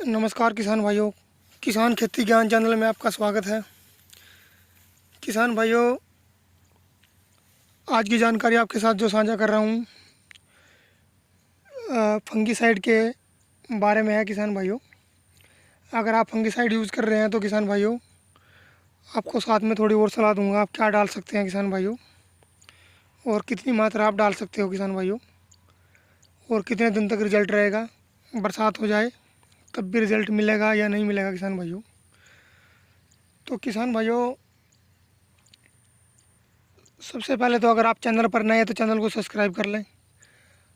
नमस्कार किसान भाइयों, किसान खेती ज्ञान चैनल में आपका स्वागत है। किसान भाइयों, आज की जानकारी आपके साथ जो साझा कर रहा हूँ फंगीसाइड के बारे में है। किसान भाइयों, अगर आप फंगीसाइड यूज़ कर रहे हैं तो किसान भाइयों आपको साथ में थोड़ी और सलाह दूंगा आप क्या डाल सकते हैं किसान भाइयों, और कितनी मात्रा आप डाल सकते हो किसान भाइयों, और कितने दिन तक रिजल्ट रहेगा। बरसात हो जाए तब भी रिज़ल्ट मिलेगा या नहीं मिलेगा किसान भाइयों। तो किसान भाइयों, सबसे पहले तो अगर आप चैनल पर नए हैं तो चैनल को सब्सक्राइब कर लें।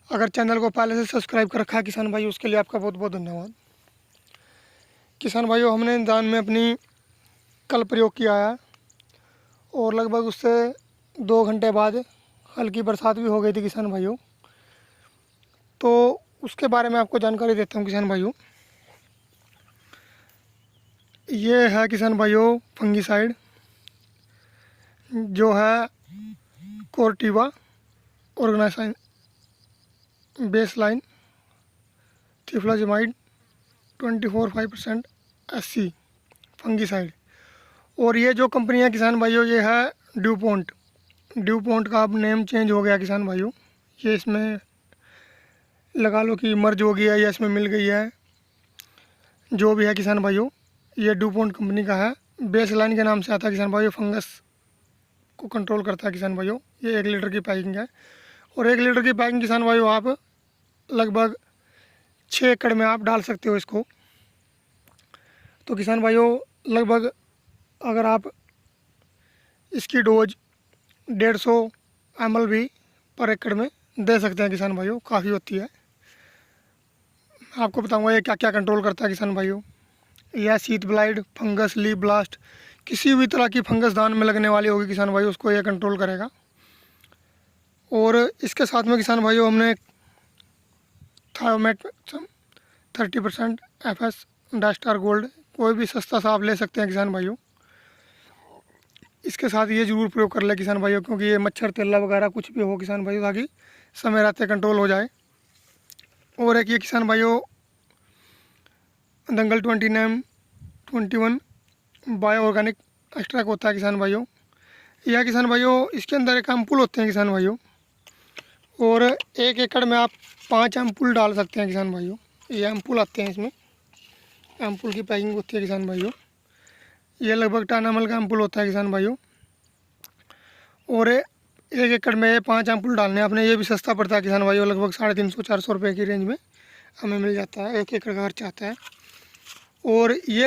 अगर चैनल को पहले से सब्सक्राइब कर रखा है किसान भाइयों, उसके लिए आपका बहुत बहुत धन्यवाद। किसान भाइयों, हमने धान में अपनी कल प्रयोग किया है और लगभग उससे 2 घंटे बाद हल्की बरसात भी हो गई थी किसान भाइयों। तो उसके बारे में आपको जानकारी देता हूँ किसान भाइयों। ये है किसान भाइयों फंगीसाइड, जो है कोर्टिवा ऑर्गेनाइजेशन बेसलाइन थिफ्लाजिमाइड 24.5% SC फंगीसाइड। और ये जो कंपनी है किसान भाइयों, ये है ड्यूपोंट। ड्यूपोंट का अब नेम चेंज हो गया किसान भाइयों। ये इसमें लगा लो कि मर्ज हो गया या इसमें मिल गई है, जो भी है किसान भाइयों, ये ड्यूपोंट कंपनी का है। बेसलाइन के नाम से आता है किसान भाइयों, फंगस को कंट्रोल करता है किसान भाइयों। ये 1 लीटर की पैकिंग है और 1 लीटर की पैकिंग किसान भाइयों आप लगभग 6 एकड़ में आप डाल सकते हो इसको। तो किसान भाइयों, लगभग अगर आप इसकी डोज 150 ml भी पर एकड़ में दे सकते हैं किसान भाइयों, काफ़ी होती है। आपको बताऊंगा ये क्या क्या कंट्रोल करता है किसान भाइयों। यह शीत ब्लाइट, फंगस, लीफ ब्लास्ट, किसी भी तरह की फंगस धान में लगने वाली होगी किसान भाइयों, उसको यह कंट्रोल करेगा। और इसके साथ में किसान भाइयों हमने थायोमेट 30% FS डास्टार गोल्ड, कोई भी सस्ता सा आप ले सकते हैं किसान भाइयों। इसके साथ ये ज़रूर प्रयोग कर ले किसान भाइयों, क्योंकि ये मच्छर तेला वगैरह कुछ भी हो किसान भाइयों, ताकि समय रहते कंट्रोल हो जाए। और एक ये किसान भाइयों दंगल 2921 बायो ऑर्गेनिक एक्सट्रैक्ट होता है किसान भाइयों। यह किसान भाइयों इसके अंदर एक एम्पुल होते हैं किसान भाइयों, और 1 एकड़ में आप 5 एम्पुल डाल सकते हैं किसान भाइयों। ये एम्पुल आते हैं, इसमें एम्पुल की पैकिंग होती है किसान भाइयों। ये लगभग 10 ml का एम्पुल होता है किसान भाइयों, और 1 एकड़ में 5 एम्पुल डालने अपने। ये भी सस्ता पड़ता है किसान भाइयों, लगभग 350-400 रुपये की रेंज में हमें मिल जाता है। 1 एकड़ का खर्चा आता है। और ये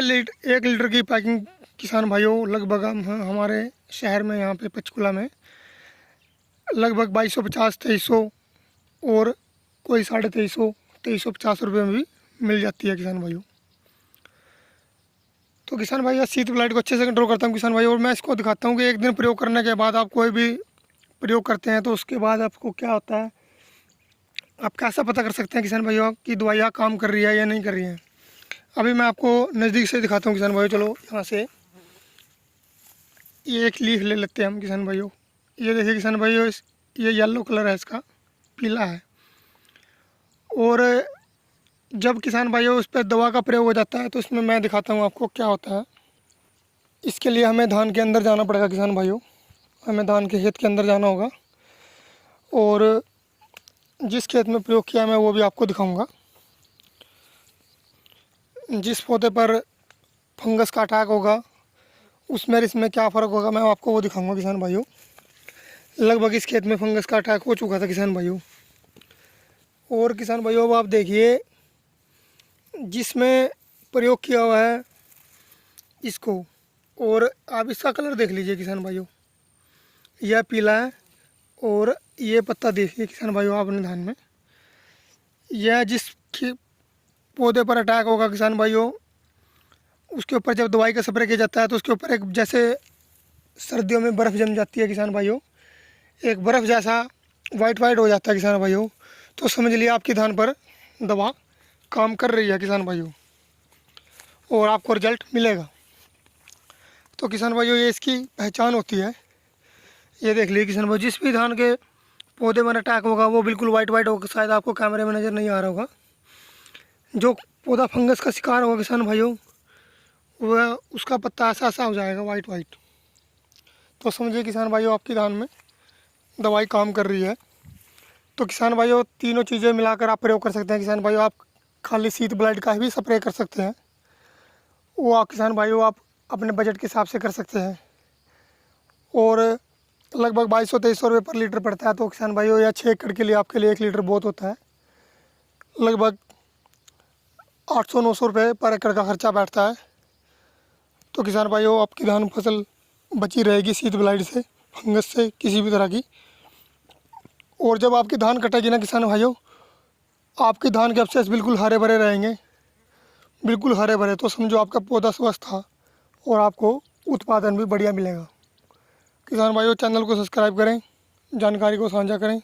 1 लीटर की पैकिंग किसान भाइयों लगभग हमारे शहर में यहाँ पे पंचकुला में लगभग 2250-2300 और कोई 2350 रुपये में भी मिल जाती है किसान भाइयों। तो किसान भाई, शीत ब्लाइट को अच्छे से कंट्रोल करता हूँ किसान भाई। और मैं इसको दिखाता हूँ कि 1 दिन प्रयोग करने के बाद आप कोई भी प्रयोग करते हैं तो उसके बाद आपको क्या होता है, आप कैसा पता कर सकते हैं किसान भाइयों कि दवाइयाँ काम कर रही है या नहीं कर रही हैं। अभी मैं आपको नज़दीक से दिखाता हूँ किसान भाइयों। चलो यहाँ से ये एक लीफ ले लेते हैं हम किसान भाइयों। ये देखिए किसान भाइयों, ये येलो कलर है, इसका पीला है। और जब किसान भाइयों उस पर दवा का प्रयोग हो जाता है तो इसमें मैं दिखाता हूँ आपको क्या होता है। इसके लिए हमें धान के अंदर जाना पड़ेगा किसान भाइयों, हमें धान के खेत के अंदर जाना होगा, और जिस खेत में प्रयोग किया मैं वो भी आपको दिखाऊंगा। जिस पौधे पर फंगस का अटैक होगा उसमें इसमें क्या फ़र्क होगा मैं आपको वो दिखाऊंगा किसान भाइयों। लगभग इस खेत में फंगस का अटैक हो चुका था किसान भाइयों। और किसान भाइयों, अब आप देखिए जिसमें प्रयोग किया हुआ है इसको, और आप इसका कलर देख लीजिए किसान भाइयों, यह पीला है। और ये पत्ता देखिए किसान भाइयों आप अपने धान में, यह जिस पौधे पर अटैक होगा किसान भाइयों, उसके ऊपर जब दवाई का स्प्रे किया जाता है तो उसके ऊपर एक जैसे सर्दियों में बर्फ़ जम जाती है किसान भाइयों, एक बर्फ़ जैसा वाइट हो जाता है किसान भाइयों, तो समझ लिया आपकी धान पर दवा काम कर रही है किसान भाइयों, और आपको रिजल्ट मिलेगा। तो किसान भाइयों, ये इसकी पहचान होती है। ये देख लीजिए किसान भाई, जिस भी धान के पौधे में अटैक होगा वो बिल्कुल वाइट होगा। शायद आपको कैमरे में नज़र नहीं आ रहा होगा, जो पौधा फंगस का शिकार होगा किसान भाइयों, वह उसका पत्ता ऐसा ऐसा हो जाएगा, वाइट वाइट। तो समझिए किसान भाइयों, आपकी धान में दवाई काम कर रही है। तो किसान भाइयों, तीनों चीज़ें मिलाकर आप प्रयोग कर सकते हैं। किसान भाइयों, आप खाली शीत ब्लाइट का भी स्प्रे कर सकते हैं, वो आप किसान भाइयों आप अपने बजट के हिसाब से कर सकते हैं। और लगभग 2200-2300 रुपये पर लीटर पड़ता है। तो किसान भाइयों, या 6 एकड़ के लिए आपके लिए 1 लीटर बहुत होता है। लगभग 800-900 रुपये पर एकड़ का खर्चा बैठता है। तो किसान भाइयों, आपकी धान फसल बची रहेगी शीत ब्लाइट से, फंगस से, किसी भी तरह की। और जब आपकी धान कटेगी ना किसान भाइयों, आपकी धान के अवशेष बिल्कुल हरे भरे रहेंगे, बिल्कुल हरे भरे। तो समझो आपका पौधा स्वस्थ था और आपको उत्पादन भी बढ़िया मिलेगा। किसान भाइयों, चैनल को सब्सक्राइब करें, जानकारी को साझा करें।